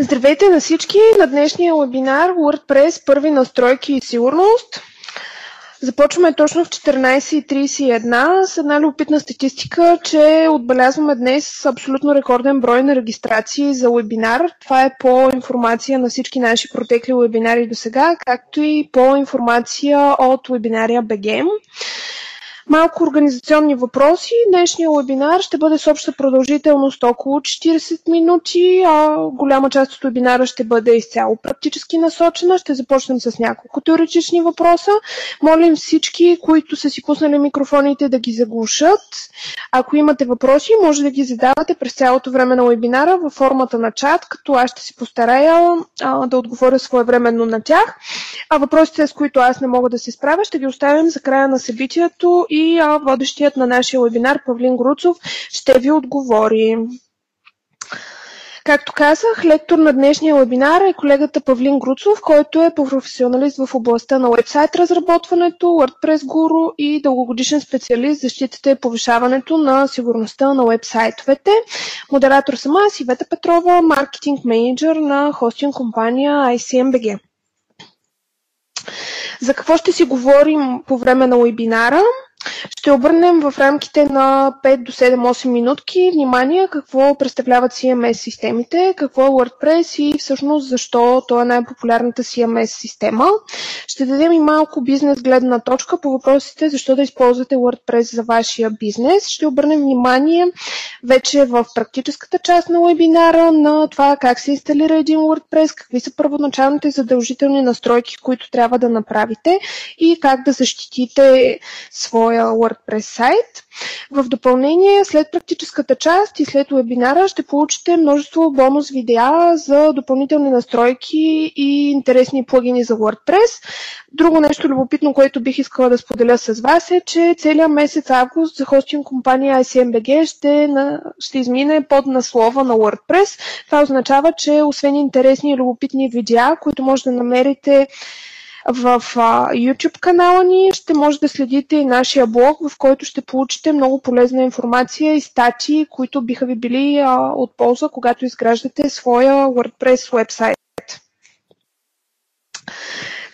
Здравейте на всички! На днешния вебинар WordPress първи настройки и сигурност. Започваме точно в 14:31 с една любопитна статистика, че отбелязваме днес абсолютно рекорден брой на регистрации за вебинар. Това е по информация на всички наши протекли вебинари до сега, както и по информация от Webinaria BG. Малко организационни въпроси. Днешния вебинар ще бъде с обща продължителност около 40 минути, а голяма част от вебинара ще бъде изцяло практически насочена. Ще започнем с няколко теоретични въпроса. Молим всички, които са си пуснали микрофоните, да ги заглушат. Ако имате въпроси, може да ги задавате през цялото време на вебинара във формата на чат, като аз ще си постарая да отговоря своевременно на тях. А въпросите, с които аз не мога да се справя, ще ги оставим за края на събитието и водещият на нашия вебинар Павлин Груцов ще ви отговори. Както казах, лектор на днешния вебинар е колегата Павлин Груцов, който е професионалист в областта на уебсайт разработването, WordPress гуру и дългогодишен специалист в защитата и повишаването на сигурността на уебсайтовете. Модератор съм аз, Ивета Петрова, маркетинг менеджер на хостинг компания ICMBG. За какво ще си говорим по време на вебинара? Ще обърнем в рамките на 5 до 7-8 минутки внимание какво представляват CMS системите, какво е WordPress и всъщност защо това е най-популярната CMS система. Ще дадем и малко бизнес гледна точка по въпросите защо да използвате WordPress за вашия бизнес. Ще обърнем внимание вече в практическата част на вебинара на това как се инсталира един WordPress, какви са първоначалните задължителни настройки, които трябва да направите и как да защитите своя WordPress сайт. В допълнение, след практическата част и след вебинара ще получите множество бонус видеа за допълнителни настройки и интересни плагини за WordPress. Друго нещо любопитно, което бих искала да споделя с вас е, че целият месец август за хостинг компания ICMBG ще измине под наслова на WordPress. Това означава, че освен интересни и любопитни видеа, които може да намерите в YouTube канала ни, ще може да следите и нашия блог, в който ще получите много полезна информация и статии, които биха ви били от полза, когато изграждате своя WordPress вебсайт.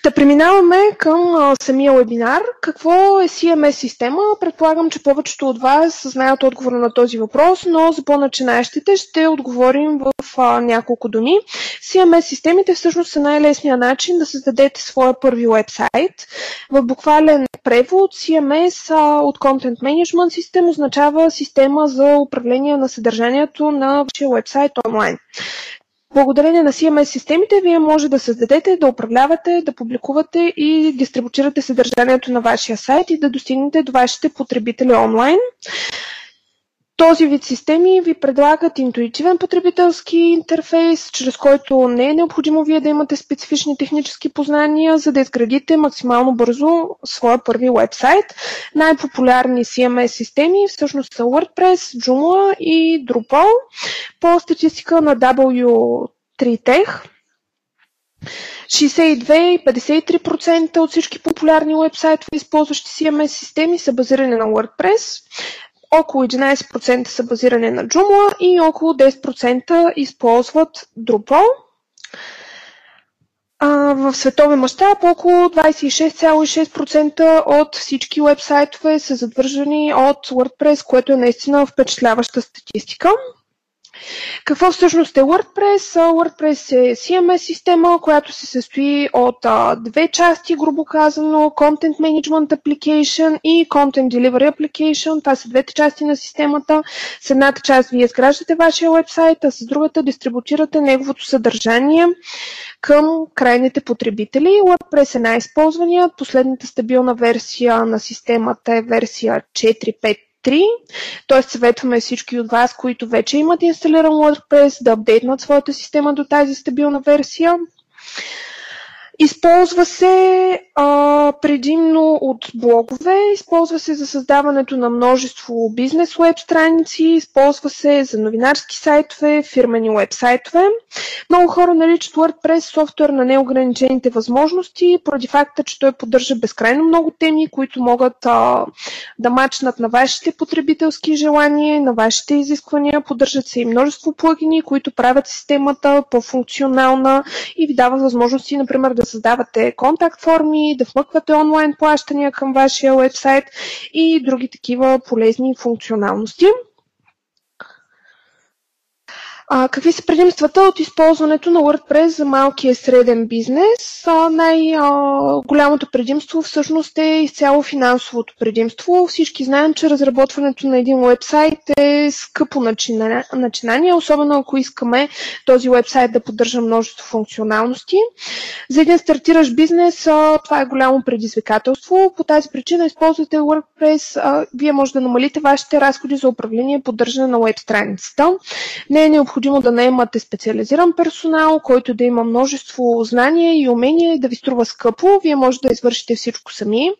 Да преминаваме към самия вебинар. Какво е CMS система? Предполагам, че повечето от вас знаят отговора на този въпрос, но за по-начинаещите ще отговорим в няколко думи. CMS системите всъщност са най-лесният начин да създадете своя първи вебсайт. В буквален превод CMS от Content Management System означава система за управление на съдържанието на вашия вебсайт онлайн. Благодарение на CMS системите вие може да създадете, да управлявате, да публикувате и дистрибутирате съдържанието на вашия сайт и да достигнете до вашите потребители онлайн. Този вид системи ви предлагат интуитивен потребителски интерфейс, чрез който не е необходимо вие да имате специфични технически познания, за да изградите максимално бързо своя първи уебсайт. Най-популярни CMS системи всъщност са WordPress, Joomla и Drupal. По статистика на W3Tech, 62-53% от всички популярни уебсайтове, използващи CMS системи, са базирани на WordPress. Около 11% са базирани на Joomla и около 10% използват Drupal. В световен мащаб около 26,6% от всички уебсайтове са задържани от WordPress, което е наистина впечатляваща статистика. Какво всъщност е WordPress? WordPress е CMS система, която се състои от две части, грубо казано, Content Management Application и Content Delivery Application. Това са двете части на системата. С едната част вие изграждате вашия вебсайт, а с другата дистрибутирате неговото съдържание към крайните потребители. WordPress е най-използваният. Последната стабилна версия на системата е версия 4.5. Т.е. съветваме всички от вас, които вече имат инсталиран WordPress, да апдейтнат своята система до тази стабилна версия. Използва се предимно от блогове, използва се за създаването на множество бизнес уеб страници, използва се за новинарски сайтове, фирмени уеб сайтове. Много хора наричат WordPress софтуер на неограничените възможности, поради факта, че той поддържа безкрайно много теми, които могат да мачнат на вашите потребителски желания, на вашите изисквания. Поддържат се и множество плагини, които правят системата по-функционална и ви дават възможности, например, да създавате контакт форми, да вмъквате онлайн плащания към вашия уебсайт и други такива полезни функционалности. Какви са предимствата от използването на WordPress за малкия и среден бизнес? Най-голямото предимство всъщност е изцяло финансовото предимство. Всички знаем, че разработването на един уебсайт е скъпо начинание, особено ако искаме този уебсайт да поддържа множество функционалности. За един стартиращ бизнес това е голямо предизвикателство. По тази причина използвате WordPress, вие може да намалите вашите разходи за управление и поддържане на уеб страницата. Не е необходимо да наемате специализиран персонал, който да има множество знания и умения и да ви струва скъпо. Вие може да извършите всичко сами.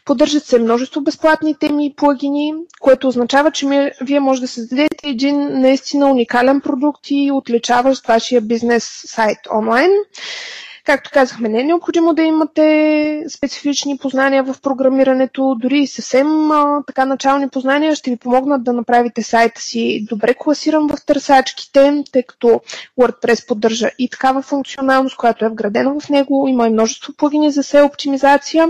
Поддържат се множество безплатни теми и плагини, което означава, че вие може да създадете един наистина уникален продукт и отличаващ вашия бизнес сайт онлайн. Както казахме, не е необходимо да имате специфични познания в програмирането, дори и съвсем така начални познания ще ви помогнат да направите сайта си добре класиран в търсачките, тъй като WordPress поддържа и такава функционалност, която е вградена в него, има и множество плагини за SEO оптимизация.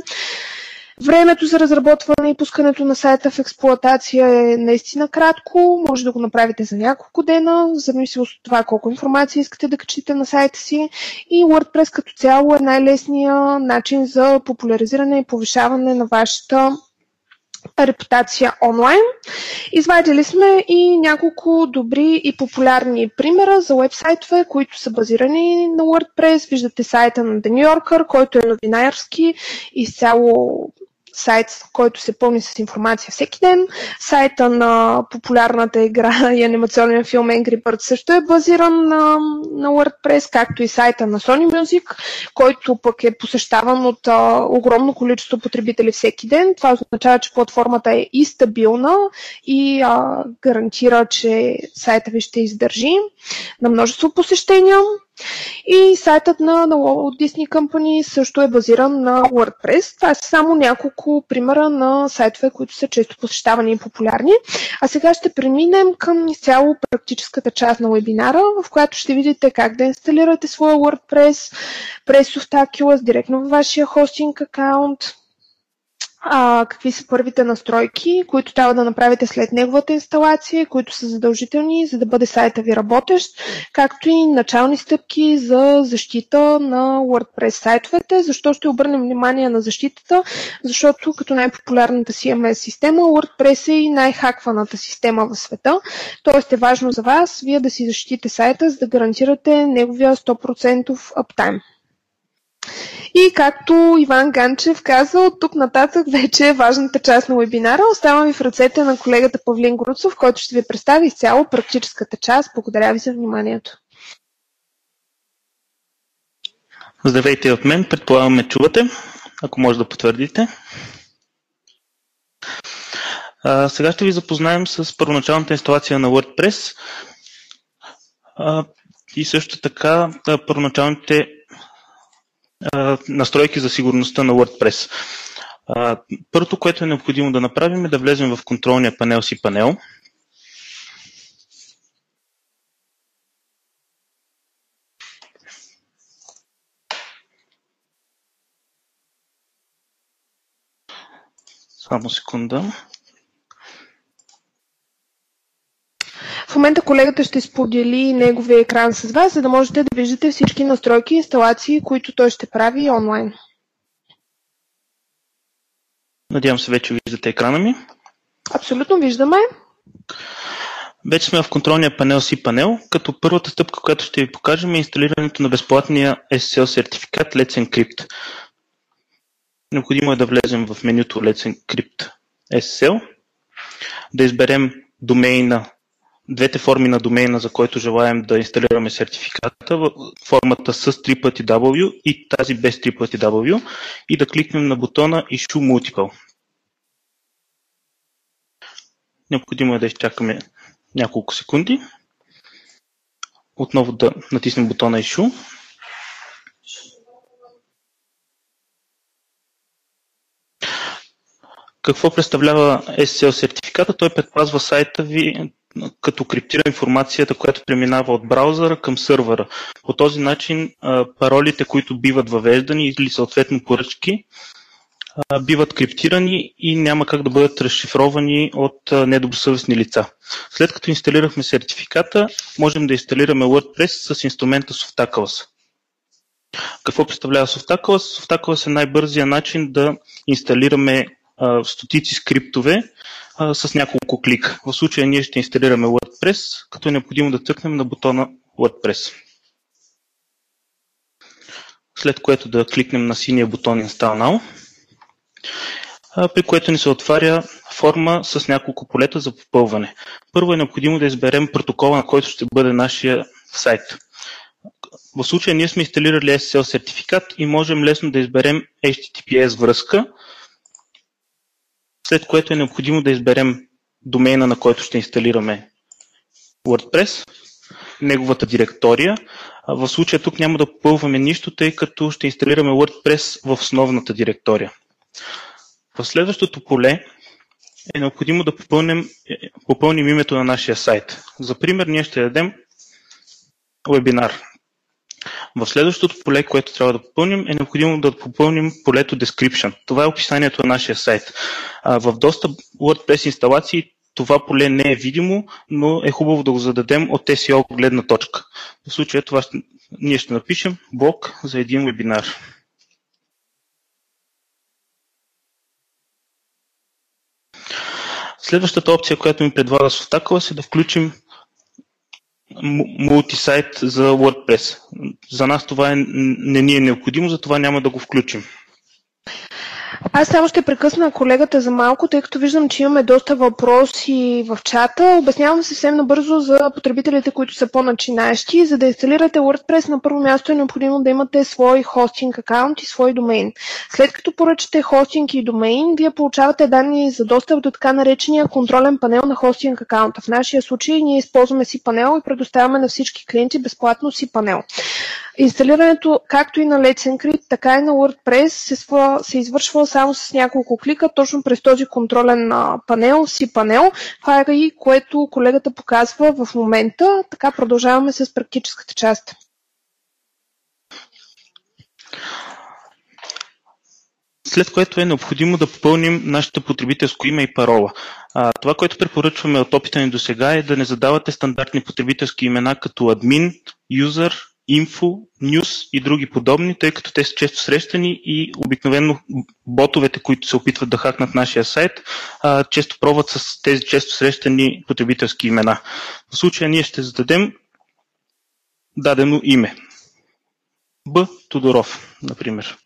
Времето за разработване и пускането на сайта в експлоатация е наистина кратко. Може да го направите за няколко дена, в зависимост от това колко информация искате да качите на сайта си. И WordPress като цяло е най-лесният начин за популяризиране и повишаване на вашата репутация онлайн. Извадили сме и няколко добри и популярни примера за уебсайтове, които са базирани на WordPress. Виждате сайта на The New Yorker, който е новинарски, изцяло сайт, който се пълни с информация всеки ден. Сайта на популярната игра и анимационен филм Angry Birds също е базиран на WordPress, както и сайта на Sony Music, който пък е посещаван от огромно количество потребители всеки ден. Това означава, че платформата е и стабилна и гарантира, че сайта ви ще издържи на множество посещения. И сайтът на Walt Disney Company също е базиран на WordPress. Това са само няколко примера на сайтове, които са често посещавани и популярни. А сега ще преминем към изцяло практическата част на вебинара, в която ще видите как да инсталирате своя WordPress през Softaculous директно във вашия хостинг акаунт. Какви са първите настройки, които трябва да направите след неговата инсталация, които са задължителни, за да бъде сайта ви работещ, както и начални стъпки за защита на WordPress сайтовете. Защо ще обърнем внимание на защитата? Защото като най-популярната CMS система, WordPress е и най-хакваната система в света. Тоест е важно за вас вие да си защитите сайта, за да гарантирате неговия 100% uptime. И както Иван Ганчев каза, от тук нататък вече е важната част на вебинара. Оставам ви в ръцете на колегата Павлин Груцов, който ще ви представи изцяло практическата част. Благодаря ви за вниманието. Здравейте от мен, предполагам ме чувате, ако може да потвърдите. Сега ще ви запознаем с първоначалната инсталация на WordPress и също така първоначалните настройки за сигурността на WordPress. Първото, което е необходимо да направим, е да влезем в контролния панел cPanel. Само секунда. В момента колегата ще сподели неговия екран с вас, за да можете да виждате всички настройки и инсталации, които той ще прави онлайн. Надявам се, вече виждате екрана ми. Абсолютно виждаме. Вече сме в контролния панел cPanel, като първата стъпка, която ще ви покажем, е инсталирането на безплатния SSL сертификат Let's Encrypt. Необходимо е да влезем в менюто Let's Encrypt SSL, да изберем домейна двете форми на домейна, за който желаем да инсталираме сертификата, в формата с 3 пъти W и тази без 3 пъти W, и да кликнем на бутона Issue Multiple. Необходимо е да изчакаме няколко секунди. Отново да натиснем бутона Issue. Какво представлява SSL сертификата? Той предпазва сайта ви, като криптира информацията, която преминава от браузъра към сървъра. По този начин паролите, които биват въвеждани или съответно поръчки, биват криптирани и няма как да бъдат разшифровани от недобросъвестни лица. След като инсталирахме сертификата, можем да инсталираме WordPress с инструмента Softaculous. Какво представлява Softaculous? Softaculous е най-бързия начин да инсталираме стотици скриптове с няколко клика. В случая ние ще инсталираме WordPress, като е необходимо да цъкнем на бутона WordPress. След което да кликнем на синия бутон Install Now, при което ни се отваря форма с няколко полета за попълване. Първо е необходимо да изберем протокола, на който ще бъде нашия сайт. В случая ние сме инсталирали SSL сертификат и можем лесно да изберем HTTPS връзка, след което е необходимо да изберем домейна, на който ще инсталираме WordPress, неговата директория. В случая тук няма да попълваме нищо, тъй като ще инсталираме WordPress в основната директория. В следващото поле е необходимо да попълним името на нашия сайт. За пример ние ще дадем вебинар. В следващото поле, което трябва да попълним, е необходимо да попълним полето Description. Това е описанието на нашия сайт. В доста WordPress инсталации това поле не е видимо, но е хубаво да го зададем от SEO гледна точка. В случая ние ще напишем блог за един вебинар. Следващата опция, която ми предлага Softaculous, е да включим мултисайт за WordPress. За нас това не ни е необходимо, затова няма да го включим. Аз само ще прекъсна колегата за малко, тъй като виждам, че имаме доста въпроси в чата. Обяснявам съвсем набързо за потребителите, които са по-начинаещи. За да инсталирате WordPress, на първо място е необходимо да имате свой хостинг акаунт и свой домейн. След като поръчате хостинг и домейн, вие получавате данни за достъп до така наречения контролен панел на хостинг акаунта. В нашия случай ние използваме cPanel и предоставяме на всички клиенти безплатно cPanel. Инсталирането както и на Let's Encrypt, така и на WordPress се извършва само с няколко клика, точно през този контролен панел, cPanel. Това е и което колегата показва в момента. Така продължаваме с практическата част. След което е необходимо да попълним нашето потребителско име и парола. Това, което препоръчваме от опита ни до сега, е да не задавате стандартни потребителски имена като admin, user, info, news и други подобни, тъй като те са често срещани и обикновено ботовете, които се опитват да хакнат нашия сайт, често пробват с тези често срещани потребителски имена. В случая ние ще зададем дадено име. Б. Тодоров, например.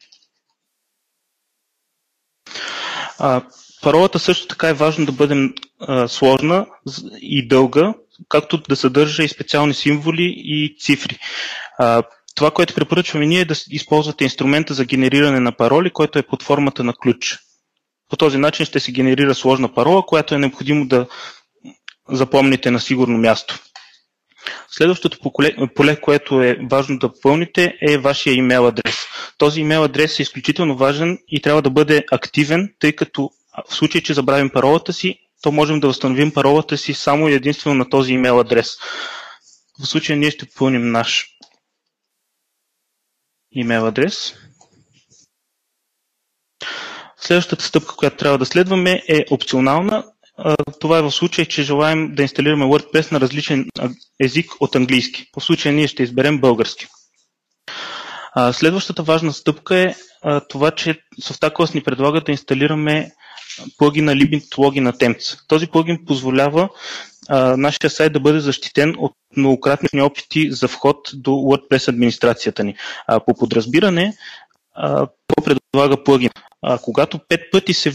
Паролата също така е важно да бъде сложна и дълга, както да съдържа и специални символи и цифри. Това, което препоръчваме ние, е да използвате инструмента за генериране на пароли, който е под формата на ключ. По този начин ще се генерира сложна парола, която е необходимо да запомните на сигурно място. Следващото поле, което е важно да попълните, е вашия имейл адрес. Този имейл адрес е изключително важен и трябва да бъде активен, тъй като в случай, че забравим паролата си, то можем да възстановим паролата си само и единствено на този имейл адрес. В случая ние ще попълним наш имейл адрес. Следващата стъпка, която трябва да следваме, е опционална. Това е в случай, че желаем да инсталираме WordPress на различен език от английски. В случая ние ще изберем български. Следващата важна стъпка е това, че Softaculous ни предлага да инсталираме плагина Limit Login Attempts. Този плагин позволява нашия сайт да бъде защитен от многократни опити за вход до WordPress администрацията ни. По подразбиране, какво предлага плагин? Когато 5 пъти се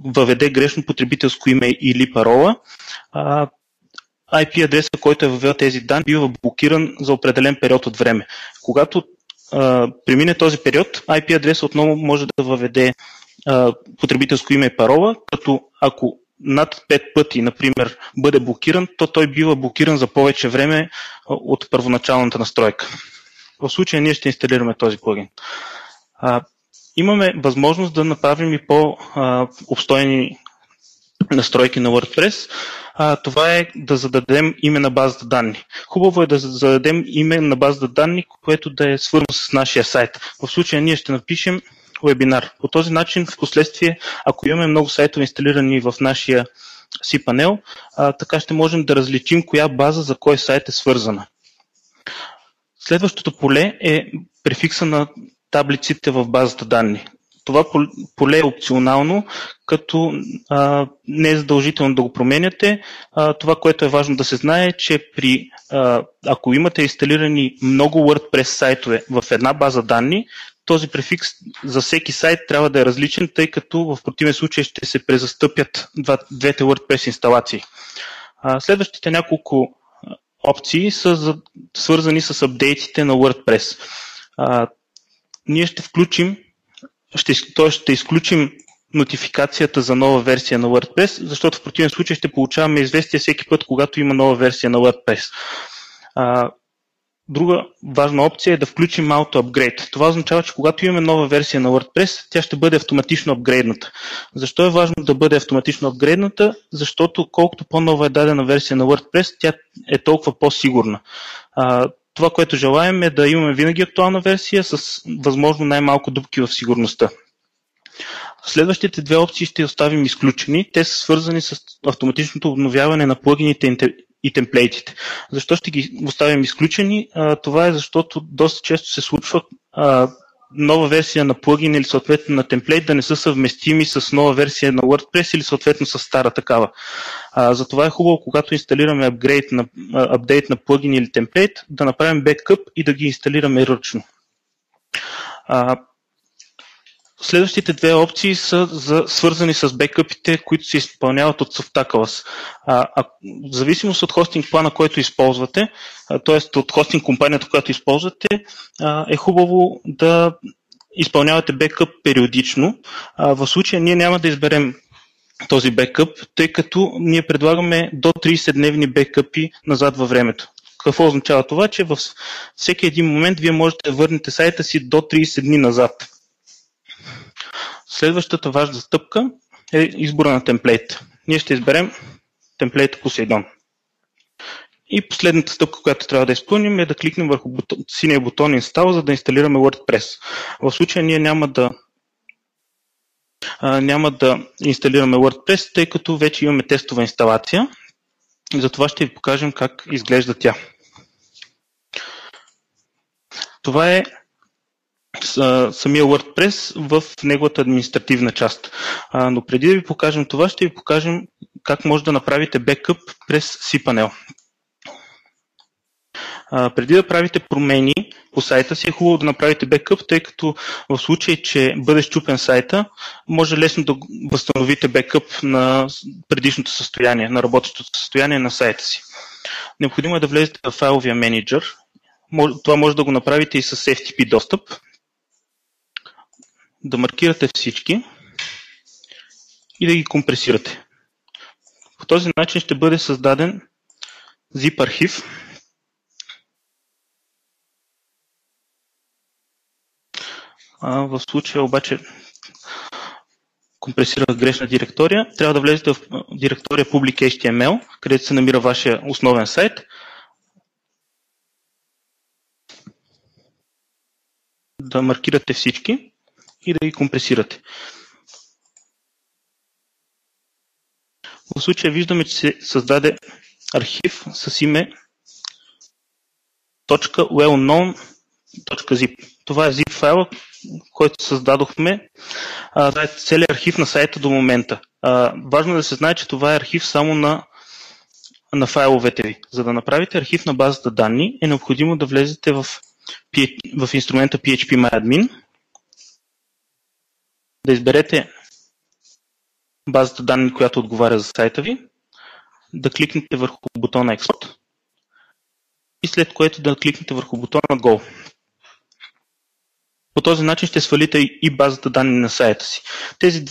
въведе грешно потребителско име или парола, IP адреса, който е въвел тези данни, бива блокиран за определен период от време. Когато премине този период, IP адреса отново може да въведе потребителско име и парола, като ако над 5 пъти, например, бъде блокиран, то той бива блокиран за повече време от първоначалната настройка. В случая ние ще инсталираме този плагин. Имаме възможност да направим и по-обстойни настройки на WordPress. Това е да зададем име на базата данни. Хубаво е да зададем име на базата данни, което да е свързано с нашия сайт. В случая ние ще напишем вебинар. По този начин, в последствие, ако имаме много сайтове инсталирани в нашия cPanel, така ще можем да различим коя база за кой сайт е свързана. Следващото поле е префикса на таблиците в базата данни. Това поле е опционално, като не е задължително да го променяте. Това, което е важно да се знае, е, че ако имате инсталирани много WordPress сайтове в една база данни, този префикс за всеки сайт трябва да е различен, тъй като в противен случай ще се презастъпят двете WordPress инсталации. Следващите няколко опции са свързани с апдейтите на WordPress. Ние ще включим, ще изключим нотификацията за нова версия на WordPress, защото в противен случай ще получаваме известие всеки път, когато има нова версия на WordPress. Друга важна опция е да включим Auto Upgrade. Това означава, че когато имаме нова версия на WordPress, тя ще бъде автоматично апгрейдната. Защо е важно да бъде автоматично апгрейдната? Защото колкото по-нова е дадена версия на WordPress, тя е толкова по-сигурна. Това, което желаем, е да имаме винаги актуална версия с възможно най-малко дупки в сигурността. Следващите две опции ще оставим изключени. Те са свързани с автоматичното обновяване на плагините и темплейтите. Защо ще ги оставим изключени? Това е защото доста често се случва нова версия на плагин или съответно на темплейт да не са съвместими с нова версия на WordPress или съответно с стара такава. Затова е хубаво, когато инсталираме апдейт на плагин или темплейт, да направим бекъп и да ги инсталираме ръчно. Следващите две опции са свързани с бекъпите, които се изпълняват от Softaculous. В зависимост от хостинг плана, който използвате, т.е. от хостинг компанията, която използвате, е хубаво да изпълнявате бекъп периодично. В случая ние няма да изберем този бекъп, тъй като ние предлагаме до 30-дневни бекъпи назад във времето. Какво означава това? Че във всеки един момент вие можете да върнете сайта си до 30 дни назад. Следващата важна стъпка е избора на темплейт. Ние ще изберем темплейта Poseidon. И последната стъпка, която трябва да изпълним, е да кликнем върху синия бутон Install, за да инсталираме WordPress. В случая ние няма да инсталираме WordPress, тъй като вече имаме тестова инсталация. Затова ще ви покажем как изглежда тя. Това е самия WordPress в неговата административна част. Но преди да ви покажем това, ще ви покажем как може да направите бекъп през cPanel. Преди да правите промени по сайта си, е хубаво да направите бекъп, тъй като в случай, че бъде счупен сайта, може лесно да възстановите бекъп на предишното състояние, на работещото състояние на сайта си. Необходимо е да влезете в файловия менеджер. Това може да го направите и с FTP достъп. Да маркирате всички и да ги компресирате. По този начин ще бъде създаден zip архив. В случая обаче компресирах грешна директория. Трябва да влезете в директория public.html, където се намира вашия основен сайт. Да маркирате всички и да ги компресирате. В случая виждаме, че се създаде архив с име .wellknown.zip. Това е zip файла, който създадохме. Това е целият архив на сайта до момента. Важно е да се знае, че това е архив само на файловете ви. За да направите архив на базата данни, е необходимо да влезете в инструмента PHPMyAdmin, да изберете базата данни, която отговаря за сайта ви, да кликнете върху бутона Export и след което да кликнете върху бутона Go. По този начин ще свалите и базата данни на сайта си. Тези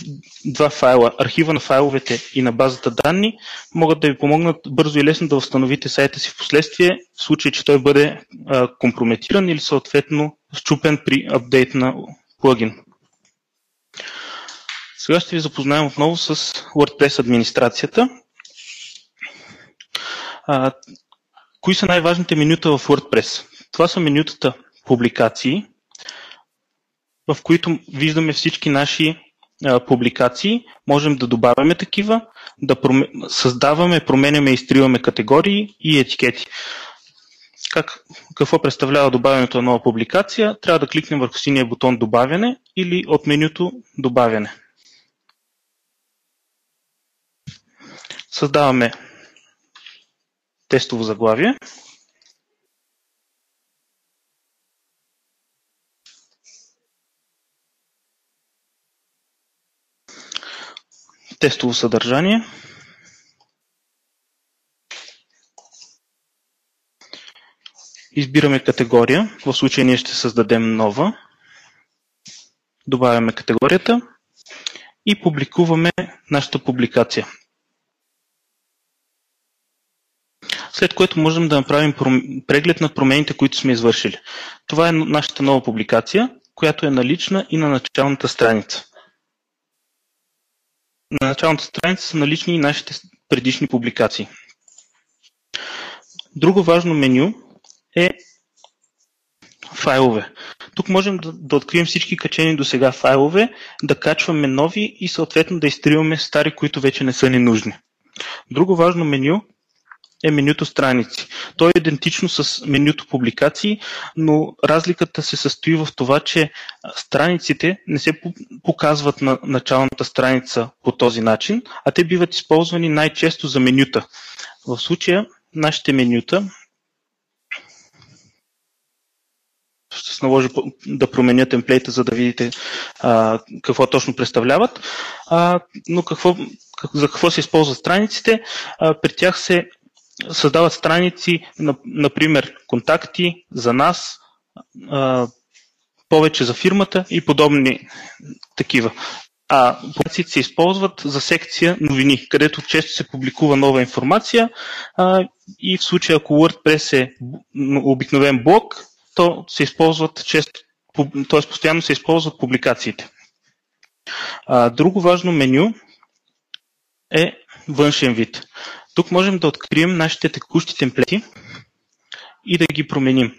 два файла, архива на файловете и на базата данни, могат да ви помогнат бързо и лесно да възстановите сайта си в последствие, в случай, че той бъде компрометиран или съответно счупен при апдейт на плагин. Сега ще ви запознаем отново с WordPress администрацията. Кои са най-важните менюта в WordPress? Това са менютата публикации, в които виждаме всички наши публикации. Можем да добавяме такива, да създаваме, променяме и изтриваме категории и етикети. Какво представлява добавянето на нова публикация? Трябва да кликнем върху синия бутон Добавяне или от менюто Добавяне. Създаваме тестово заглавие. Тестово съдържание. Избираме категория. В случая ние ще създадем нова. Добавяме категорията и публикуваме нашата публикация. След което можем да направим преглед на промените, които сме извършили. Това е нашата нова публикация, която е налична и на началната страница. На началната страница са налични и нашите предишни публикации. Друго важно меню е файлове. Тук можем да открием всички качени до сега файлове, да качваме нови и съответно да изтриваме стари, които вече не са ни нужни. Друго важно меню е менюто страници. То е идентично с менюто публикации, но разликата се състои в това, че страниците не се показват на началната страница по този начин, а те биват използвани най-често за менюта. В случая нашите менюта, ще се наложи да променя темплейта, за да видите какво точно представляват, но за какво се използват страниците? При тях се създават страници, например, контакти за нас, повече за фирмата и подобни такива. Публикациите се използват за секция новини, където често се публикува нова информация и в случая, ако WordPress е обикновен блог, то се използват т.е. постоянно се използват публикациите. Друго важно меню е външен вид. Тук можем да открием нашите текущи темплети и да ги променим.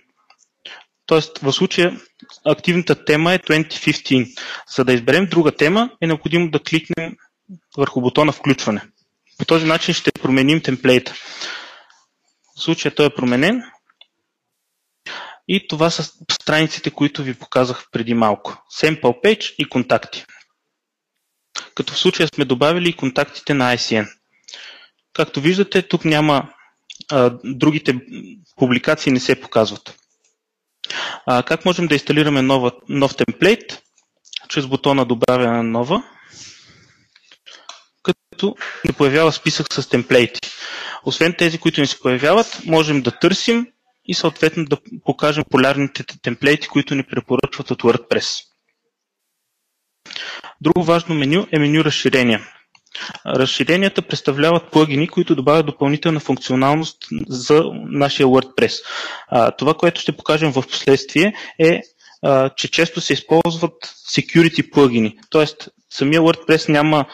Тоест, в случая активната тема е 2015. За да изберем друга тема, е необходимо да кликнем върху бутона Включване. По този начин ще променим темплейта. В случая той е променен. И това са страниците, които ви показах преди малко. Sample Page и контакти. Като в случая сме добавили и контактите на ICN. Както виждате, тук няма другите публикации не се показват. Как можем да инсталираме нов темплейт? Чрез бутона Добавяне на нова, като ни появява списък с темплейти. Освен тези, които ни се появяват, можем да търсим и съответно да покажем полярните темплейти, които ни препоръчват от WordPress. Друго важно меню е меню разширения. Разширенията представляват плагини, които добавят допълнителна функционалност за нашия WordPress. Това, което ще покажем в последствие е, че често се използват security плагини. Тоест, самия WordPress няма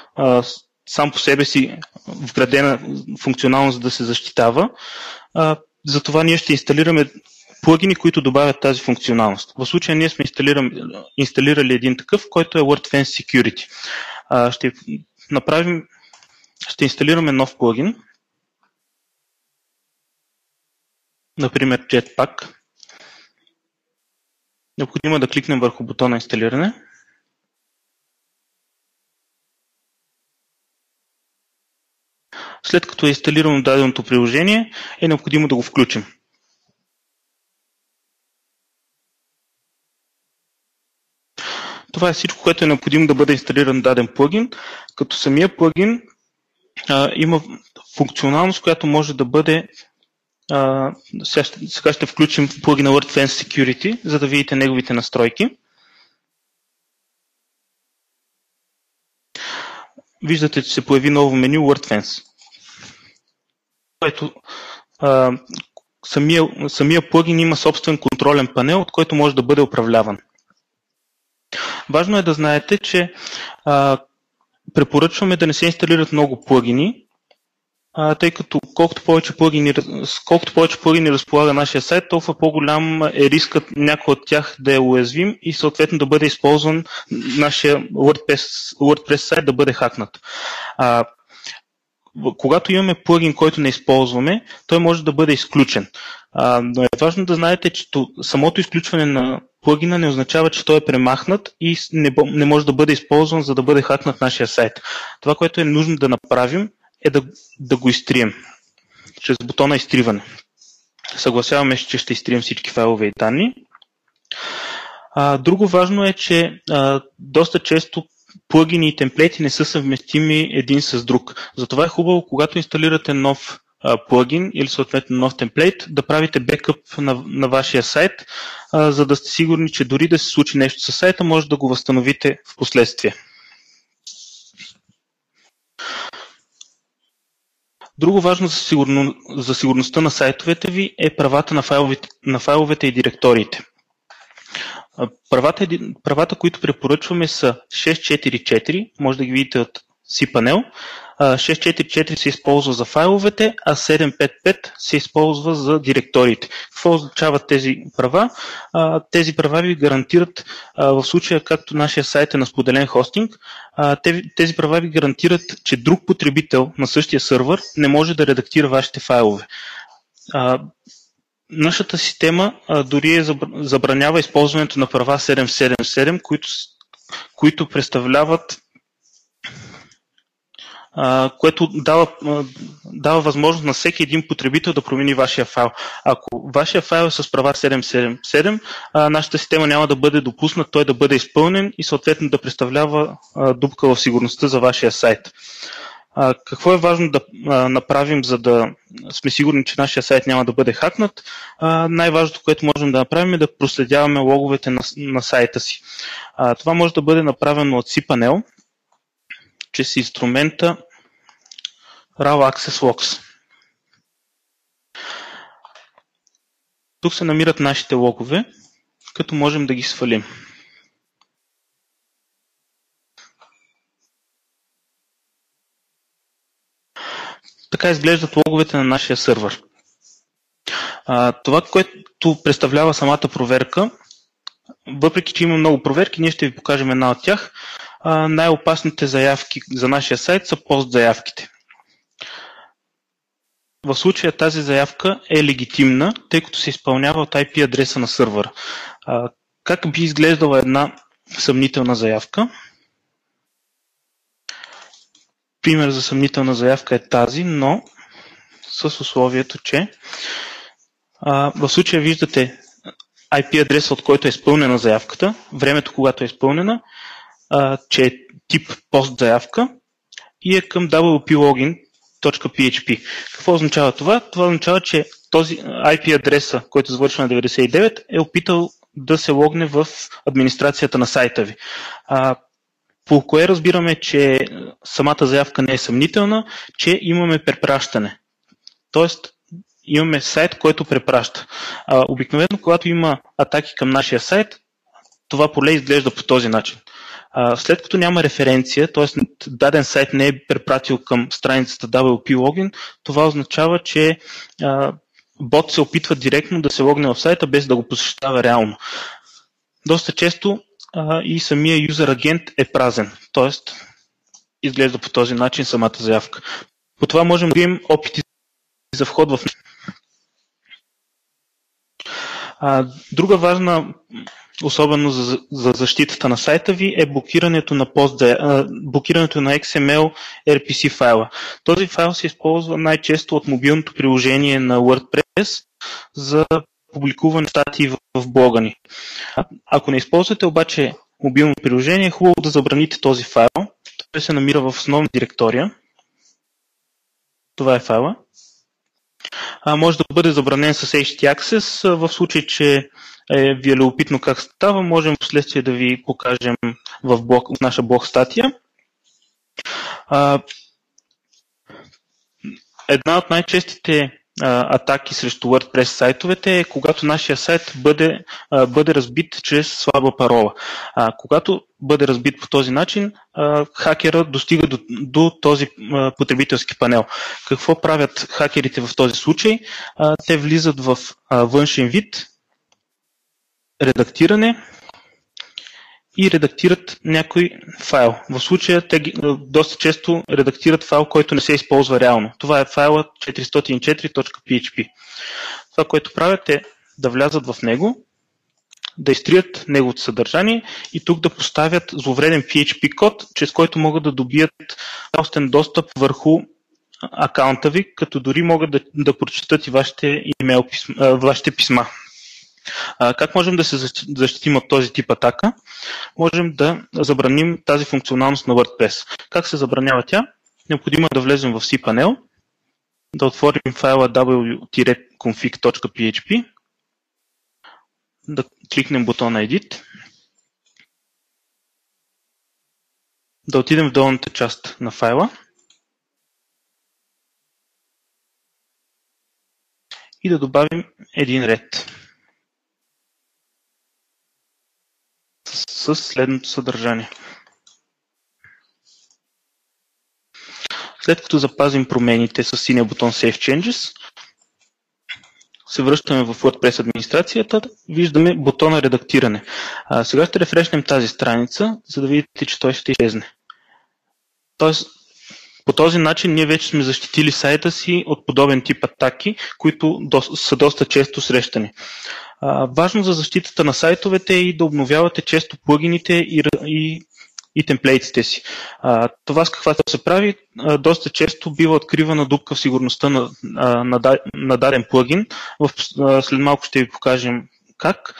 сам по себе си вградена функционалност да се защитава. Затова ние ще инсталираме плагини, които добавят тази функционалност. В случая ние сме инсталирали един такъв, който е WordFence Security. Ще инсталираме нов плагин, например Jetpack. Необходимо е да кликнем върху бутона инсталиране. След като е инсталирано даденото приложение, е необходимо да го включим. Това е всичко, което е необходимо да бъде инсталиран даден плагин, като самия плагин има функционалност, която може да бъде сега ще включим плагина WordFence Security, за да видите неговите настройки. Виждате, че се появи ново меню WordFence, което самия плагин има собствен контролен панел, от който може да бъде управляван. Важно е да знаете, че препоръчваме да не се инсталират много плагини, тъй като колкото повече плагини разполага нашия сайт, толкова по-голям е рискът някой от тях да е уязвим и съответно да бъде използван нашия WordPress сайт да бъде хакнат. Когато имаме плагин, който не използваме, той може да бъде изключен. Но е важно да знаете, че самото изключване на плагина не означава, че той е премахнат и не може да бъде използван, за да бъде хакнат нашия сайт. Това, което е нужно да направим, е да го изтрием чрез бутона изтриване. Съгласяваме, че ще изтрием всички файлове и данни. Друго важно е, че доста често плагини и темплети не са съвместими един с друг. Затова е хубаво, когато инсталирате нов плагин или съответно нов темплейт, да правите бекъп на вашия сайт, за да сте сигурни, че дори да се случи нещо с сайта, може да го възстановите в последствие. Друго важно за сигурността на сайтовете ви е правата на файловете и директориите. Правата, които препоръчваме, са 644, може да ги видите от cPanel. 644 се използва за файловете, а 755 се използва за директориите. Какво означават тези права? Тези права ви гарантират, в случая както нашия сайт е на споделен хостинг, тези права ви гарантират, че друг потребител на същия сървър не може да редактира вашите файлове. Нашата система дори забранява използването на права 777, които представляват, което дава възможност на всеки един потребител да промени вашия файл. Ако вашия файл е с права 777, нашата система няма да бъде допуснат той да бъде изпълнен и съответно да представлява дупка в сигурността за вашия сайт. Какво е важно да направим, за да сме сигурни, че нашия сайт няма да бъде хакнат? Най-важното, което можем да направим, е да проследяваме логовете на сайта си. Това може да бъде направено от cPanel, чрез инструмента RAW Access Logs. Тук се намират нашите логове, като можем да ги свалим. Така изглеждат логовете на нашия сървър. Това, което представлява самата проверка, въпреки че има много проверки, ние ще ви покажем една от тях. Най-опасните заявки за нашия сайт са пост заявките. В случая тази заявка е легитимна, тъй като се изпълнява от IP адреса на сървъра. Как би изглеждала една съмнителна заявка? Пример за съмнителна заявка е тази, но с условието, че в случая виждате IP адреса, от който е изпълнена заявката, времето, когато е изпълнена, че е тип пост заявка и е към wplogin.php. Какво означава това? Това означава, че този IP адреса, който завършва на 99, е опитал да се логне в администрацията на сайта ви. По кое разбираме, че самата заявка не е съмнителна, че имаме препращане. Тоест, имаме сайт, който препраща. Обикновено, когато има атаки към нашия сайт, това поле изглежда по този начин. След като няма референция, т.е. даден сайт не е препратил към страницата wplogin, това означава, че бот се опитва директно да се логне в сайта, без да го посещава реално. Доста често и самия юзер агент е празен, т.е. изглежда по този начин самата заявка. По това можем да имаме опити за вход в... Друга важна особеност за защитата на сайта ви е блокирането на XML RPC файла. Този файл се използва най-често от мобилното приложение на WordPress за публикуване статии в блога ни. Ако не използвате обаче мобилно приложение, е хубаво да забраните този файл. Той се намира в основна директория. Това е файла. Може да бъде забранен с htaccess. В случай, че ви е любопитно как става, можем в последствие да ви покажем в наша блог статия. Една от най-честите атаки срещу WordPress сайтовете е когато нашия сайт бъде разбит чрез слаба парола. Когато бъде разбит по този начин, хакера достига до този потребителски панел. Какво правят хакерите в този случай? Те влизат в външен вид, редактиране и редактират някой файл. В случая те доста често редактират файл, който не се използва реално. Това е файла 404.php. Това, което правят е да влязат в него, да изтрият неговото съдържание и тук да поставят зловреден PHP код, чрез който могат да добият цялостен достъп върху акаунта ви, като дори могат да прочитат и вашите писма. Как можем да се защитим от този тип атака? Можем да забраним тази функционалност на WordPress. Как се забранява тя? Необходимо е да влезем в cPanel, да отворим файла w-config.php, да кликнем бутона Edit, да отидем в долната част на файла и да добавим един ред с следното съдържание. След като запазим промените с синия бутон Save Changes, се връщаме в WordPress администрацията, виждаме бутона редактиране. Сега ще рефрешнем тази страница, за да видите, че той ще изчезне. Тоест, по този начин ние вече сме защитили сайта си от подобен тип атаки, които са доста често срещани. Важно за защитата на сайтовете е и да обновявате често плагините и темплейтите си. Това с каквато се прави, доста често бива откривана дупка в сигурността на даден плагин. След малко ще ви покажем как.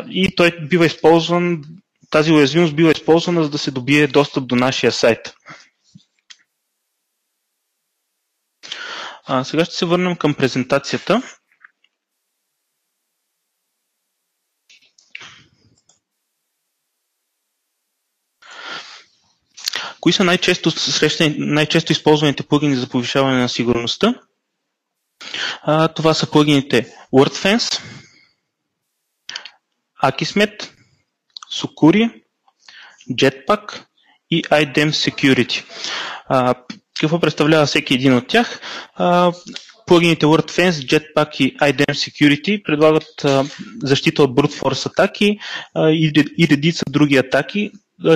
И той бива използван, тази уязвимост бива използвана, за да се добие достъп до нашия сайт. Сега ще се върнем към презентацията. Кои са най-често използваните плагини за повишаване на сигурността? Това са плагините WordFence, Akismet, Sucuri, Jetpack и IDEM Security. Какво представлява всеки един от тях? Плагините WordFence, Jetpack и IDEM Security предлагат защита от brute force атаки и редица други атаки,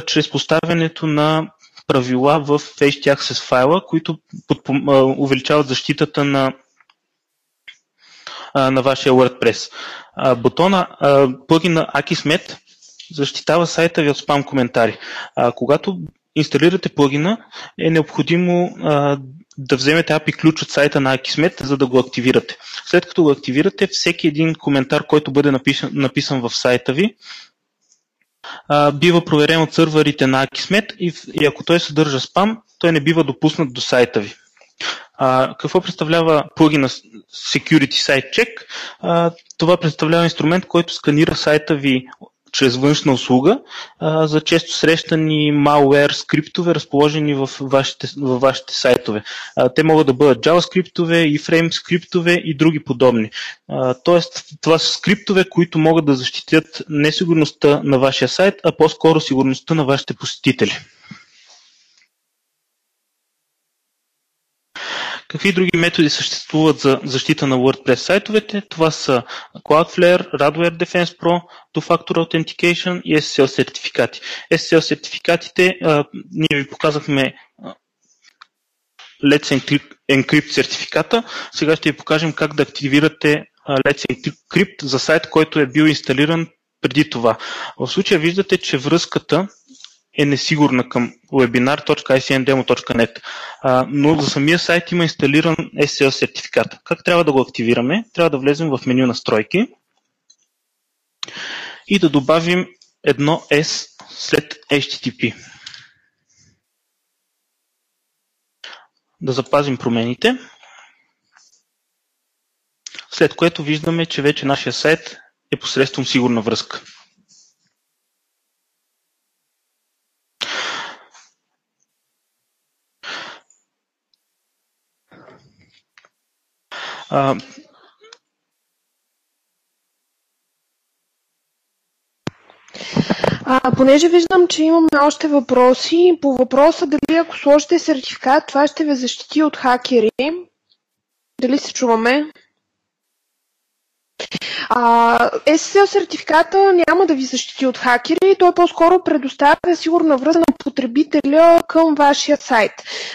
чрез поставянето на правила в htaccess файла, които увеличават защитата на вашия WordPress. Плагин на Akismet защитава сайта ви от спам коментари. Когато инсталирате плагина, е необходимо да вземете API ключ от сайта на Akismet, за да го активирате. След като го активирате, всеки един коментар, който бъде написан в сайта ви, бива проверен от сървърите на Akismet и ако той съдържа спам, той не бива допуснат до сайта ви. Какво представлява плагина Security Site Check? Това представлява инструмент, който сканира сайта ви чрез външна услуга за често срещани malware скриптове, разположени във вашите сайтове. Те могат да бъдат JavaScript-ове, iframe скриптове и други подобни. Тоест, това са скриптове, които могат да защитят не сигурността на вашия сайт, а по-скоро сигурността на вашите посетители. Какви други методи съществуват за защита на WordPress сайтовете? Това са Cloudflare, Radware Defense Pro, Two-Factor Authentication и SSL сертификати. SSL сертификатите, ние ви показахме Let's Encrypt сертификата. Сега ще ви покажем как да активирате Let's Encrypt за сайт, който е бил инсталиран преди това. В случая виждате, че връзката е несигурна към webinar.icndemo.net, но за самия сайт има инсталиран SSL сертификат. Как трябва да го активираме? Трябва да влезем в меню настройки и да добавим едно S след HTTP. Да запазим промените. след което виждаме, че вече нашия сайт е посредством сигурна връзка. Понеже виждам, че имаме още въпроси, по въпроса дали ако сложите сертификат, това ще ви защити от хакери. Дали се чуваме? SSL сертификата няма да ви защити от хакери, той по-скоро предоставя сигурна връзка на потребителя към вашия сайт.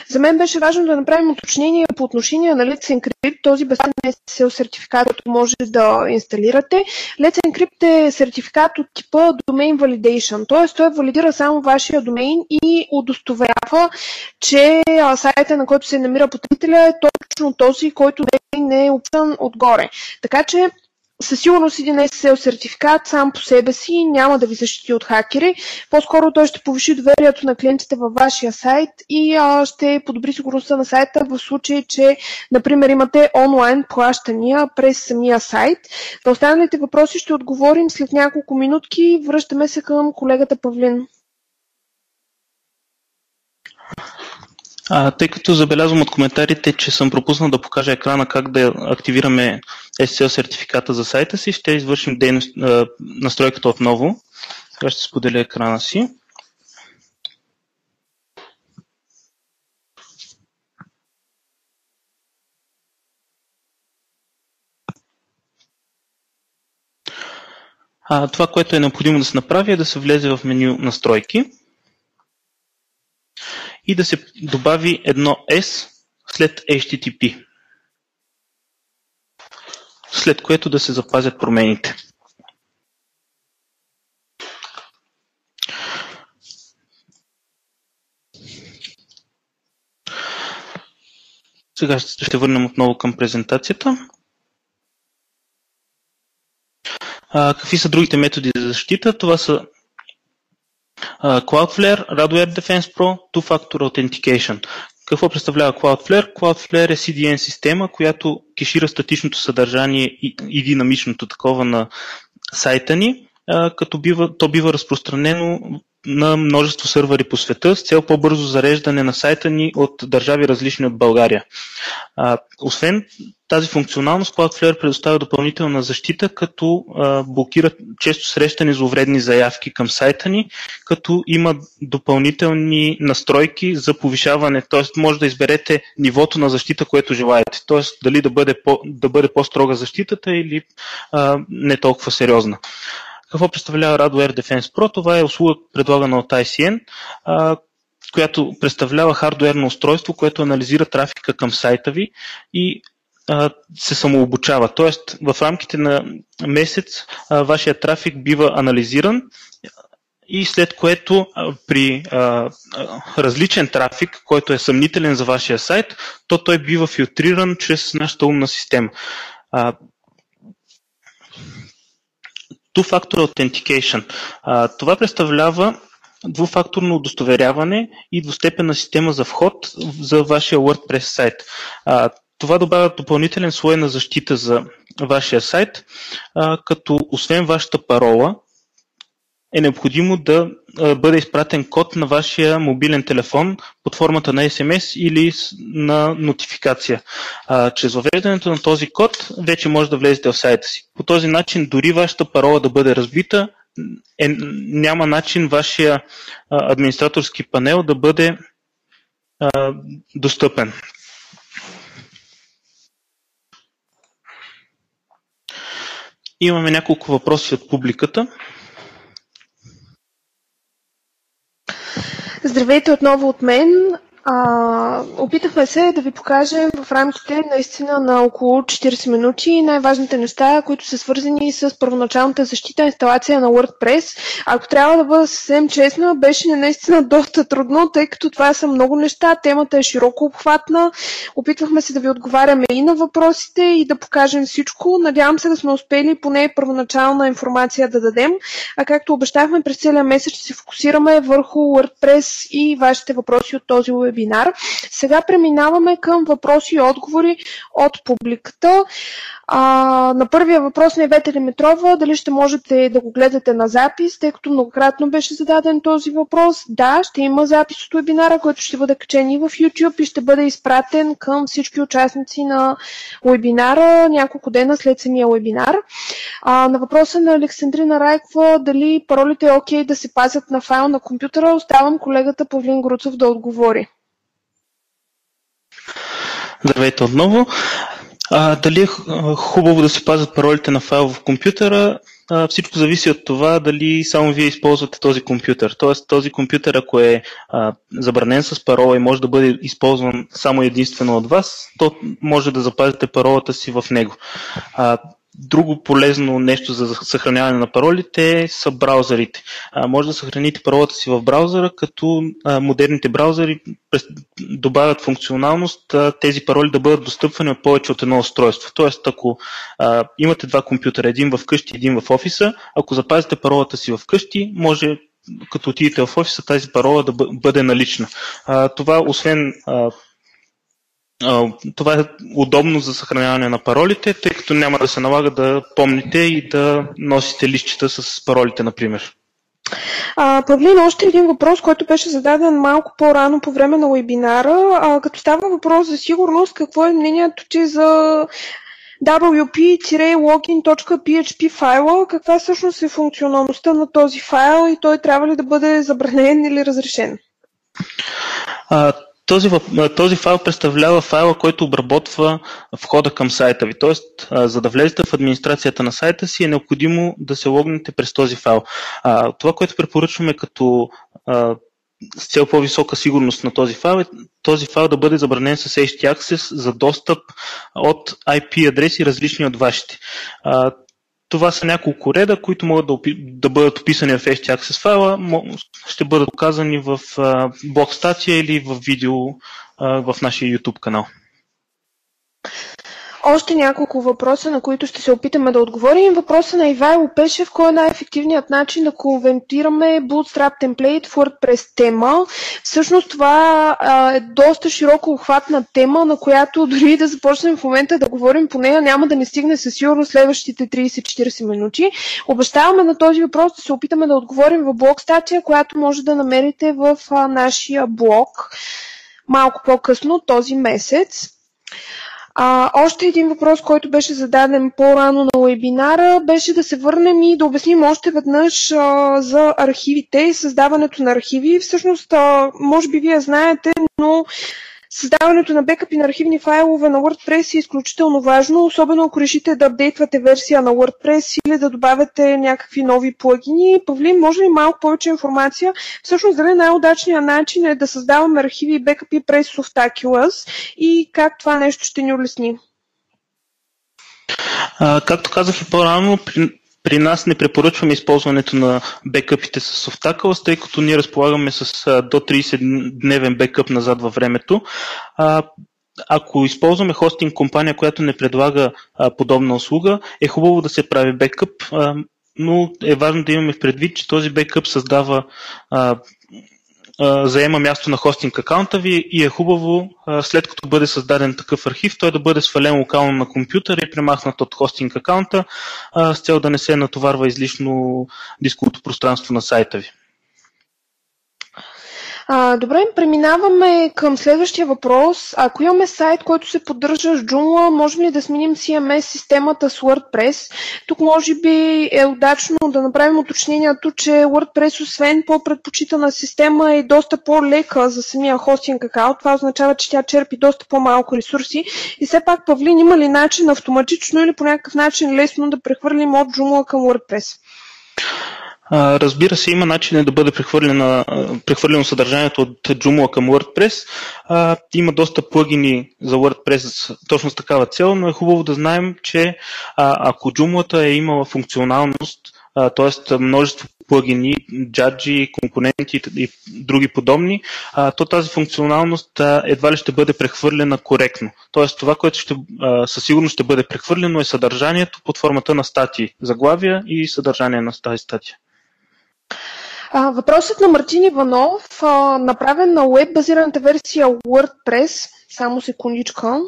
За мен беше важно да направим уточнение по отношение на Let's Encrypt, този безплатен SSL сертификат, който може да инсталирате. Let's Encrypt е сертификат от типа Domain Validation, т.е. той валидира само вашия домейн и удостоверява, че сайта, на който се намира потребителя, е точно този, който не е описан отгоре. Така че със сигурност един SSL сертификат сам по себе си няма да ви защити от хакери. По-скоро той ще повиши доверието на клиентите във вашия сайт и ще подобри сигурността на сайта в случай, че, например, имате онлайн плащания през самия сайт. На останалите въпроси ще отговорим след няколко минутки. Връщаме се към колегата Павлин. Тъй като забелязвам от коментарите, че съм пропуснал да покажа екрана как да активираме SSL сертификата за сайта си, ще извършим настройката отново. Сега ще споделя екрана си. Това, което е необходимо да се направи, е да се влезе в меню настройки и да се добави едно S след HTTP, след което да се запазят промените. Сега ще върнем отново към презентацията. Какви са другите методи за защита? Това са Cloudflare, Radware Defense Pro, Two-Factor Authentication. Какво представлява Cloudflare? Cloudflare е CDN система, която кешира статичното съдържание и динамичното такова на сайта ни, като то бива разпространено на множество сървъри по света с цел по-бързо зареждане на сайта ни от държави различни от България. Освен тази функционалност, Cloudflare предоставя допълнителна защита, като блокира често срещани зловредни заявки към сайта ни, като има допълнителни настройки за повишаване, т.е. може да изберете нивото на защита, което желаете, т.е. дали да бъде по-строга защитата или не толкова сериозна. Какво представлява Radware Defense Pro? Това е услуга, предлагана от ICN, която представлява хардуерно устройство, което анализира трафика към сайта ви и се самообучава. Тоест, в рамките на месец вашия трафик бива анализиран и след което при различен трафик, който е съмнителен за вашия сайт, то той бива филтриран чрез нашата умна система. Two-Factor Authentication. Това представлява двуфакторно удостоверяване и двустепенна система за вход за вашия WordPress сайт. Това добавя допълнителен слой на защита за вашия сайт, като освен вашата парола е необходимо да бъде изпратен код на вашия мобилен телефон под формата на SMS или на нотификация. Чрез въвеждането на този код вече може да влезете в сайта си. По този начин дори вашата парола да бъде разбита, няма начин вашия администраторски панел да бъде достъпен. Имаме няколко въпроси от публиката. Здравейте отново от мен. Опитахме се да ви покажем в рамките наистина на около 40 минути най-важните неща, които са свързани с първоначалната защита инсталация на WordPress. Ако трябва да бъда съвсем честна, беше наистина доста трудно, тъй като това са много неща, темата е широко обхватна. Опитвахме се да ви отговаряме и на въпросите и да покажем всичко. Надявам се да сме успели поне първоначална информация да дадем, а както обещахме през целия месец ще се фокусираме върху WordPress и вашите въпроси от този вебинар. вебинар. Сега преминаваме към въпроси и отговори от публиката. На първия въпрос на Ивета Димитрова, дали ще можете да го гледате на запис, тъй като многократно беше зададен този въпрос. Да, ще има запис от вебинара, който ще бъде качен и в YouTube и ще бъде изпратен към всички участници на вебинара няколко дена след самия вебинар. На въпроса на Александрина Райкова, дали паролите е окей да се пазят на файл на компютъра, оставам колегата Павлин Груцов да отговори. Здравейте отново. Дали е хубаво да се пазят паролите на файл в компютъра? Всичко зависи от това дали само вие използвате този компютър. Тоест този компютър, ако е забранен с парола и може да бъде използван само единствено от вас, то може да запазите паролата си в него. Друго полезно нещо за съхраняване на паролите са браузърите. Може да съхраните паролата си в браузъра, като модерните браузъри добавят функционалност тези пароли да бъдат достъпвани от повече от едно устройство. Тоест, ако имате два компютъра, един в къщи, един в офиса, ако запазите паролата си в къщи, може като отидете в офиса тази парола да бъде налична. Това освен това е удобно за съхраняване на паролите, тъй като няма да се налага да помните и да носите листчета с паролите, например. Павлин, още един въпрос, който беше зададен малко по-рано по време на вебинара. Като става въпрос за сигурност, какво е мнението ти за wp-login.php файла? Каква всъщност е функционалността на този файл и той трябва ли да бъде забранен или разрешен? Този файл представлява файла, който обработва входа към сайта ви. Тоест, за да влезете в администрацията на сайта си, е необходимо да се логнете през този файл. Това, което препоръчваме като с цел по-висока сигурност на този файл да бъде забранен с htaccess за достъп от IP адреси различни от вашите. Това са няколко реда, които могат да бъдат описани в htaccess файла, ще бъдат показани в блог статия или в видео в нашия YouTube канал. Още няколко въпроса, на които ще се опитаме да отговорим. Въпроса на Ивайло Пешев: кой е най-ефективният начин да конвертираме Bootstrap темплейт в WordPress тема? Всъщност това е доста широко обхватна тема, на която дори да започнем в момента да говорим по нея, няма да ни стигне със сигурност следващите 30-40 минути. Обещаваме на този въпрос да се опитаме да отговорим в блог статия, която може да намерите в нашия блог малко по-късно този месец. Още един въпрос, който беше зададен по-рано на вебинара, беше да се върнем и да обясним още веднъж за архивите и създаването на архиви. Всъщност, може би вие знаете, но създаването на бекъпи на архивни файлове на WordPress е изключително важно, особено ако решите да апдейтвате версия на WordPress или да добавяте някакви нови плагини. Павлин, може ли малко повече информация? Всъщност, дали най-удачният начин е да създаваме архиви и бекъпи през Softaculous и как това нещо ще ни улесни? Както казах и по-рано, при нас не препоръчваме използването на бекъпите с Softaculous, тъй като ние разполагаме с до 30-дневен бекъп назад във времето. Ако използваме хостинг компания, която не предлага подобна услуга, е хубаво да се прави бекъп, но е важно да имаме в предвид, че този бекъп заема място на хостинг акаунта ви и е хубаво, след като бъде създаден такъв архив, той да бъде свален локално на компютъра и премахнат от хостинг акаунта, с цел да не се натоварва излишно дисковото пространство на сайта ви. Добре, преминаваме към следващия въпрос. Ако имаме сайт, който се поддържа с Joomla, можем ли да сменим CMS системата с WordPress? Тук може би е удачно да направим уточнението, че WordPress, освен по-предпочитана система, е доста по-лека за самия хостинг акаунт. Това означава, че тя черпи доста по-малко ресурси. И все пак, Павлин, има ли начин автоматично или по някакъв начин лесно да прехвърлим от Joomla към WordPress? Разбира се, има начин да бъде прехвърлено съдържанието от Joomla към WordPress. Има доста плагини за WordPress точно с такава цел, но е хубаво да знаем, че ако Joomla е имала функционалност, т.е. множество плагини, джаджи, компоненти и други подобни, то тази функционалност едва ли ще бъде прехвърлена коректно. Т.е. това, което със сигурност ще бъде прехвърлено, е съдържанието под формата на статии, заглавия и съдържание на тази статия. Въпросът на Мартин Иванов, направен на веб-базираната версия WordPress, само секундичка.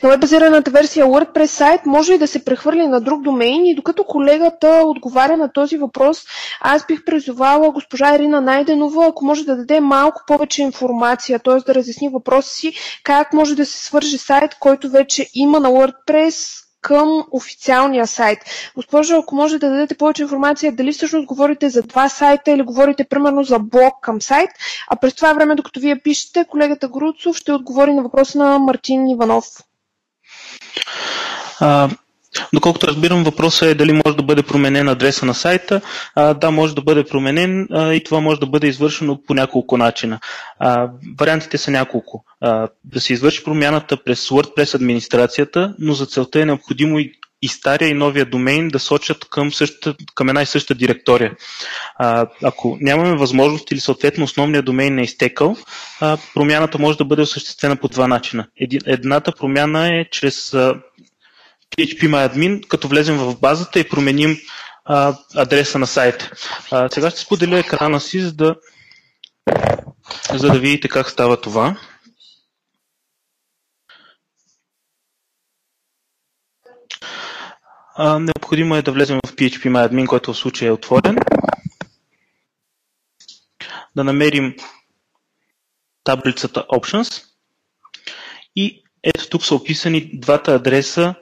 На веб-базираната версия WordPress сайт може ли да се прехвърли на друг домейн, и докато колегата отговаря на този въпрос, аз бих призовала госпожа Ирина Найденова, ако може да даде малко повече информация, т.е. да разясни въпроса си, как може да се свърже сайт, който вече има на WordPress към официалния сайт. Госпожо, ако може да дадете повече информация, дали всъщност говорите за два сайта или говорите примерно за блог към сайт, а през това време, докато вие пишете, колегата Груцов ще отговори на въпроса на Мартин Иванов. Доколкото разбирам, въпросът е дали може да бъде променен адреса на сайта. Да, може да бъде променен и това може да бъде извършено по няколко начина. Вариантите са няколко. Да се извърши промяната през WordPress администрацията, но за целта е необходимо и стария и новия домейн да сочат към една и съща директория. Ако нямаме възможност или съответно основният домейн е изтекал, промяната може да бъде осъществена по два начина. Едната промяна е чрез PHPMyAdmin, като влезем в базата и променим адреса на сайта. Сега ще споделя екрана си, за да видите как става това. Необходимо е да влезем в PHPMyAdmin, който в случая е отворен. Да намерим таблицата Options и ето тук са описани двата адреса,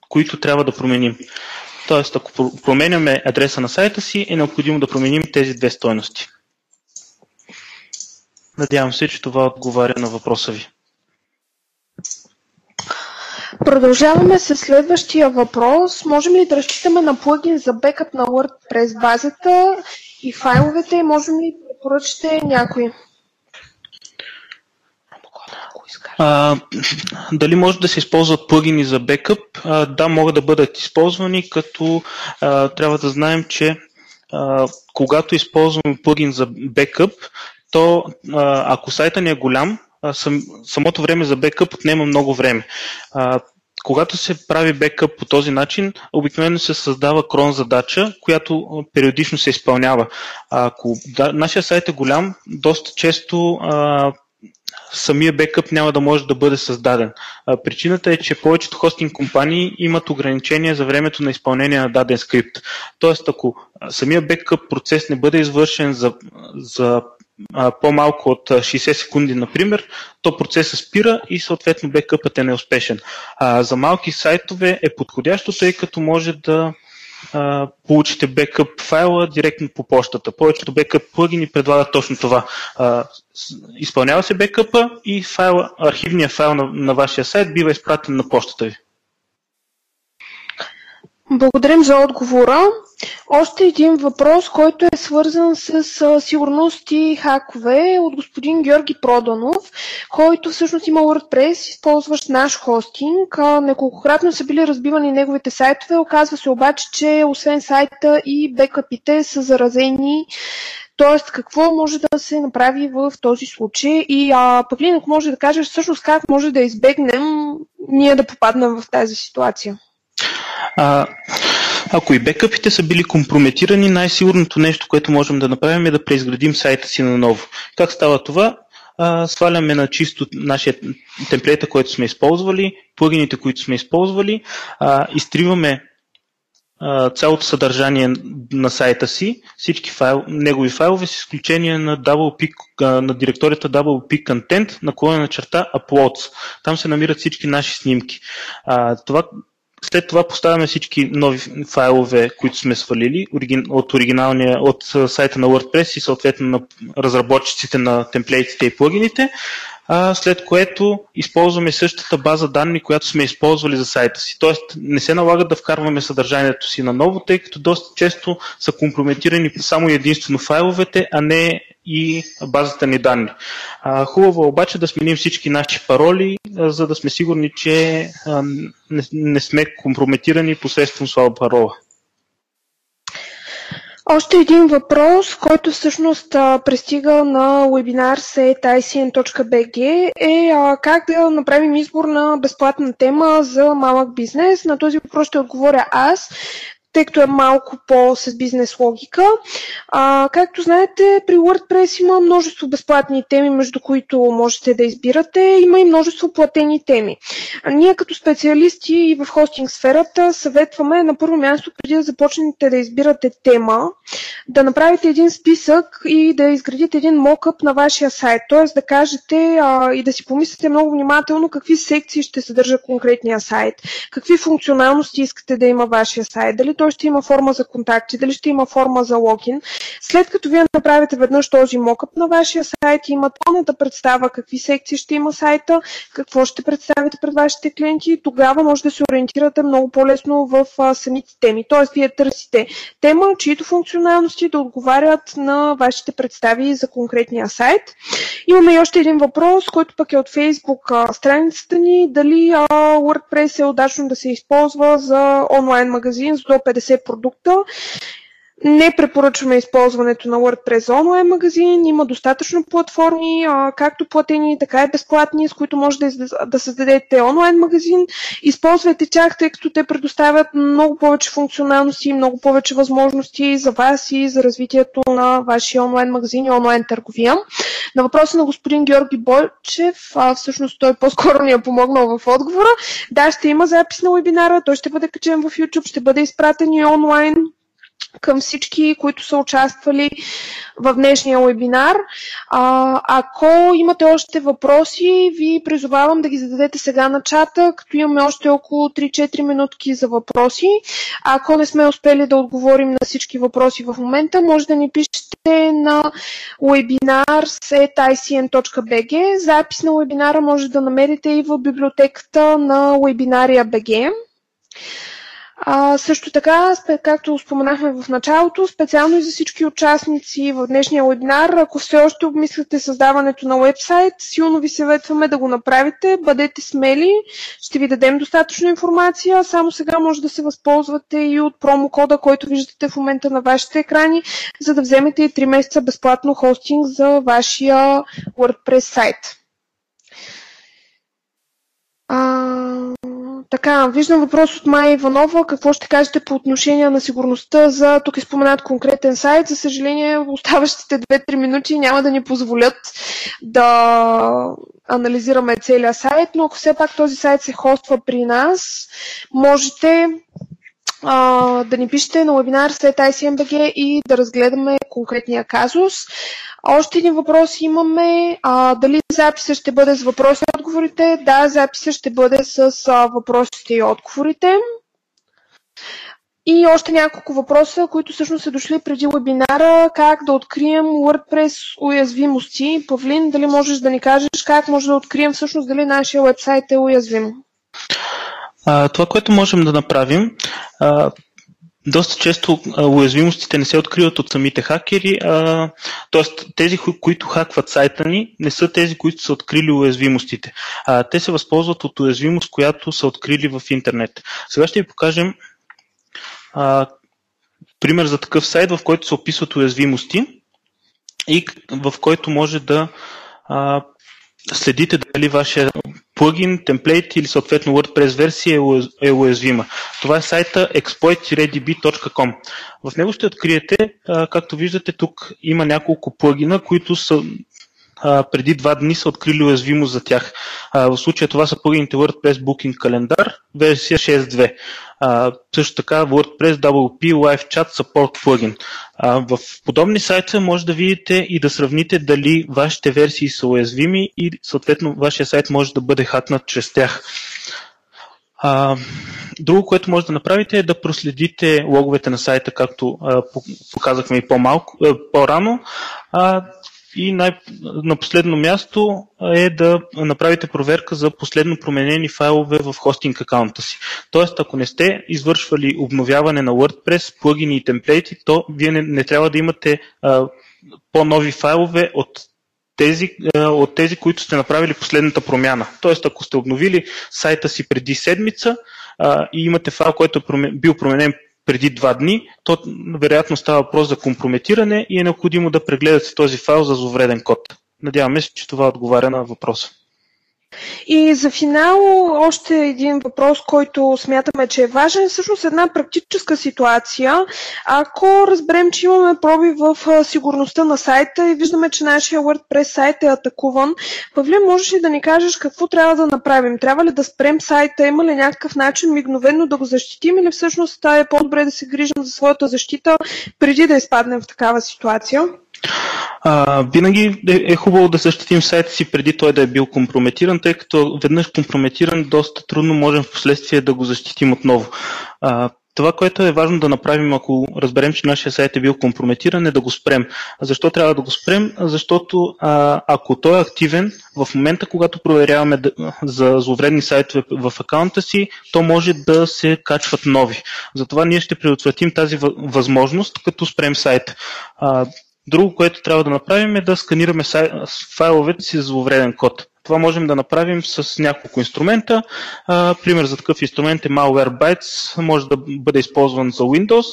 които трябва да променим. Тоест, ако променяме адреса на сайта си, е необходимо да променим тези две стойности. Надявам се, че това отговаря на въпроса ви. Продължаваме с следващия въпрос. Можем ли да разчитаме на плагин за бекъп на WordPress базата и файловете? Можем ли да поръчате някой? Дали може да се използват плагини за бекъп? Да, могат да бъдат използвани, като трябва да знаем, че когато използваме плагин за бекъп, то ако сайта ни е голям, самото време за бекъп отнема много време. Когато се прави бекъп по този начин, обикновено се създава крон задача, която периодично се изпълнява. Ако нашия сайт е голям, доста често самия бекъп няма да може да бъде създаден. Причината е, че повечето хостинг компании имат ограничения за времето на изпълнение на даден скрипт. Тоест, ако самия бекъп процес не бъде извършен за по-малко от 60 секунди, например, то процесът спира и съответно бекъпът е неуспешен. За малки сайтове е подходящо, тъй като може да получите бекъп файла директно по почтата. Повечето бекъп плагини предлагат точно това. Изпълнява се бекъпа и архивният файл на вашия сайт бива изпратен на почтата ви. Благодарим за отговора. Още един въпрос, който е свързан с сигурност и хакове от господин Георги Проданов, който всъщност има WordPress, използващ наш хостинг. Неколкократно са били разбивани неговите сайтове. Оказва се обаче, че освен сайта и бекъпите са заразени. Тоест, какво може да се направи в този случай? И пък ли, ако може да кажеш всъщност как може да избегнем ние да попаднем в тази ситуация? Ако и бекъпите са били компрометирани, най-сигурното нещо, което можем да направим е да преизградим сайта си наново. Как става това? Сваляме на чисто нашия темплейта, който сме използвали, плагините, които сме използвали, изтриваме цялото съдържание на сайта си, всички негови файлове, с изключение на на директорията WP Content, / Uploads. Там се намират всички наши снимки. След това поставяме всички нови файлове, които сме свалили от сайта на WordPress и съответно на разработчиците на темплейтите и плагините, след което използваме същата база данни, която сме използвали за сайта си. Тоест не се налага да вкарваме съдържанието си наново, тъй като доста често са компрометирани само единствено файловете, а не и базата ни данни. Хубаво обаче да сменим всички наши пароли, за да сме сигурни, че не сме компрометирани посредством слаба парола. Още един въпрос, който всъщност пристига на webinar.icn.bg е как да направим избор на безплатна тема за малък бизнес. На този въпрос ще отговоря аз. тъй като е малко по-с бизнес логика. Както знаете, при WordPress има множество безплатни теми, между които можете да избирате. Има и множество платени теми. Ние като специалисти и в хостинг сферата съветваме на първо място, преди да започнете да избирате тема, да направите един списък и да изградите един мокъп на вашия сайт. Т.е. да кажете и да си помислите много внимателно какви секции ще съдържа конкретния сайт, какви функционалности искате да има вашия сайт, дали той ще има форма за контакти, дали ще има форма за логин. След като вие направите веднъж този мокъп на вашия сайт, има пълната представа какви секции ще има сайта, какво ще представите пред вашите клиенти, тогава може да се ориентирате много по-лесно в самите теми. Т.е. вие търсите тема, чието функционалности да отговарят на вашите представи за конкретния сайт. Имаме и още един въпрос, който пък е от Facebook страницата ни, дали WordPress е удачно да се използва за онлайн магазин с до 50 продукта. Не препоръчваме използването на WordPress за онлайн магазин. Има достатъчно платформи, както платени, така и безплатни, с които може да създадете онлайн магазин. Използвайте тях, тъй като те предоставят много повече функционалности и много повече възможности за вас и за развитието на вашия онлайн магазин и онлайн търговия. На въпроса на господин Георги Бойчев, всъщност той по-скоро ни е помогнал в отговора. Да, ще има запис на вебинара, той ще бъде качен в YouTube, ще бъде изпратен и онлайн към всички, които са участвали в днешния вебинар. Ако имате още въпроси, ви призовавам да ги зададете сега на чата, като имаме още около 3-4 минутки за въпроси. Ако не сме успели да отговорим на всички въпроси в момента, може да ни пишете на webinars@icn.bg. Запис на вебинара може да намерите и в библиотеката на Webinaria.bg. Също така, както споменахме в началото, специално и за всички участници в днешния вебинар, ако все още обмисляте създаването на уебсайт, силно ви съветваме да го направите, бъдете смели, ще ви дадем достатъчно информация, само сега може да се възползвате и от промокода, който виждате в момента на вашите екрани, за да вземете и 3 месеца безплатно хостинг за вашия WordPress сайт. Така, виждам въпрос от Майя Иванова. Какво ще кажете по отношение на сигурността за, тук е споменат конкретен сайт. За съжаление, оставащите 2-3 минути няма да ни позволят да анализираме целия сайт, но ако все пак този сайт се хоства при нас, можете да ни пишете на webinars@icn.bg и да разгледаме конкретния казус. Още един въпрос имаме. Дали записът ще бъде с въпроси и отговорите? Да, записът ще бъде с въпросите и отговорите. И още няколко въпроса, които всъщност са дошли преди вебинара. Как да открием WordPress уязвимости? Павлин, дали можеш да ни кажеш как може да открием всъщност дали нашия уебсайт е уязвим? Това, което можем да направим, доста често уязвимостите не се откриват от самите хакери, т.е. тези, които хакват сайта ни, не са тези, които са открили уязвимостите. Те се възползват от уязвимост, която са открили в интернет. Сега ще ви покажем пример за такъв сайт, в който се описват уязвимости и в който може да следите дали вашия плагин, темплейт или съответно WordPress версия е уязвима. Това е сайта exploit-db.com. В него ще откриете, както виждате, тук има няколко плагина, които са преди 2 дни са открили уязвимост за тях. В случая това са плагините WordPress Booking Calendar, версия 6.2. Също така WordPress WP Live Chat Support плагин. В подобни сайта може да видите и да сравните дали вашите версии са уязвими и съответно вашия сайт може да бъде хакнат чрез тях. Друго, което може да направите е да проследите логовете на сайта, както показахме и по-рано. И на последно място е да направите проверка за последно променени файлове в хостинг акаунта си. Тоест, ако не сте извършвали обновяване на WordPress, плагини и темплейти, то вие не трябва да имате по-нови файлове от тези, които сте направили последната промяна. Тоест, ако сте обновили сайта си преди седмица и имате файл, който е бил променен преди 2 дни, то вероятно става въпрос за компрометиране и е необходимо да прегледате този файл за зловреден код. Надяваме се, че това отговаря на въпроса. И за финал още един въпрос, който смятаме, че е важен, всъщност една практическа ситуация. Ако разберем, че имаме проби в сигурността на сайта и виждаме, че нашия WordPress сайт е атакуван, Павле, можеш ли да ни кажеш какво трябва да направим? Трябва ли да спрем сайта? Има ли някакъв начин мигновено да го защитим или всъщност е по-добре да се грижим за своята защита преди да изпаднем в такава ситуация? Винаги е хубаво да защитим сайта си преди той да е бил компрометиран, тъй като веднъж компрометиран, доста трудно можем в последствие да го защитим отново. Това, което е важно да направим, ако разберем, че нашия сайт е бил компрометиран, е да го спрем. Защо трябва да го спрем? Защото ако той е активен, в момента, когато проверяваме за зловредни сайтове в акаунта си, то може да се качват нови. Затова ние ще предотвратим тази възможност, като спрем сайта. Друго, което трябва да направим, е да сканираме файловете си за зловреден код. Това можем да направим с няколко инструмента. Пример за такъв инструмент е Malwarebytes, може да бъде използван за Windows.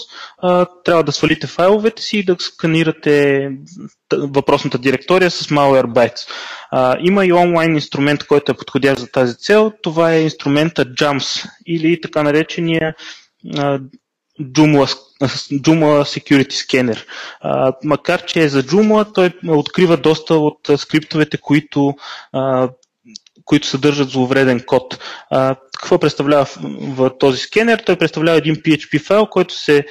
Трябва да свалите файловете си и да сканирате въпросната директория с Malwarebytes. Има и онлайн инструмент, който е подходящ за тази цел. Това е инструмента JAMS или така наречения Joomla Security Scanner. Макар че е за Joomla, той открива доста от скриптовете, които съдържат зловреден код. Какво представлява в този скенер? Той представлява един PHP файл, който се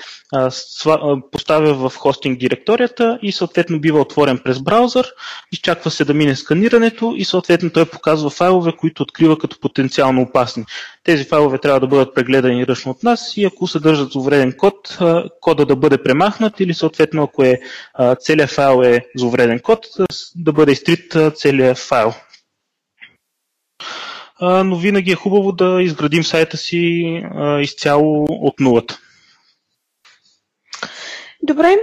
поставя в хостинг директорията и съответно бива отворен през браузър, изчаква се да мине сканирането и съответно той показва файлове, които открива като потенциално опасни. Тези файлове трябва да бъдат прегледани ръчно от нас и ако съдържат зловреден код, кода да бъде премахнат или съответно ако целият файл е зловреден код, да бъде изтрит целият файл. Но винаги е хубаво да изградим сайта си изцяло от нулата. Добре,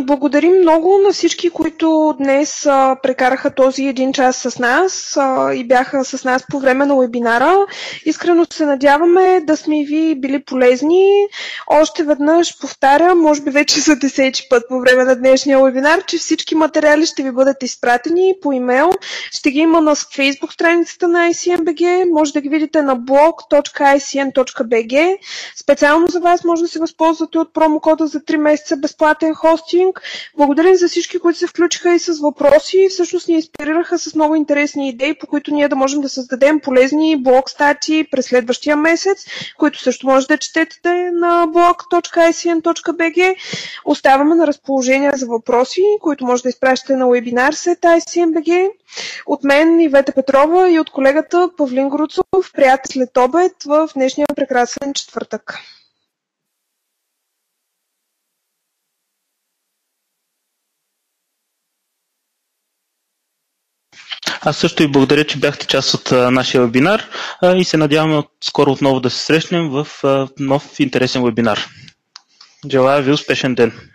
благодарим много на всички, които днес прекараха този 1 час с нас и бяха с нас по време на вебинара. Искрено се надяваме да сме ви били полезни. Още веднъж повтарям, може би вече за 10-ти път по време на днешния вебинар, че всички материали ще ви бъдат изпратени по имейл. Ще ги има на Facebook страницата на ICN.BG, може да ги видите на blog.icn.bg. Специално за вас може да се възползвате от промокода за 3 месеца безплатен хостинг. Благодарим за всички, които се включиха и с въпроси. Всъщност ни инспирираха с много интересни идеи, по които ние да можем да създадем полезни блог статии през следващия месец, които също може да четете на blog.icn.bg. Оставаме на разположение за въпроси, които може да изпращате на webinar@icn.bg. От мен Ивета Петрова и от колегата Павлин Груцов. Приятен след обед в днешния прекрасен четвъртък. Аз също и благодаря, че бяхте част от нашия вебинар и се надяваме скоро отново да се срещнем в нов интересен вебинар. Желая ви успешен ден!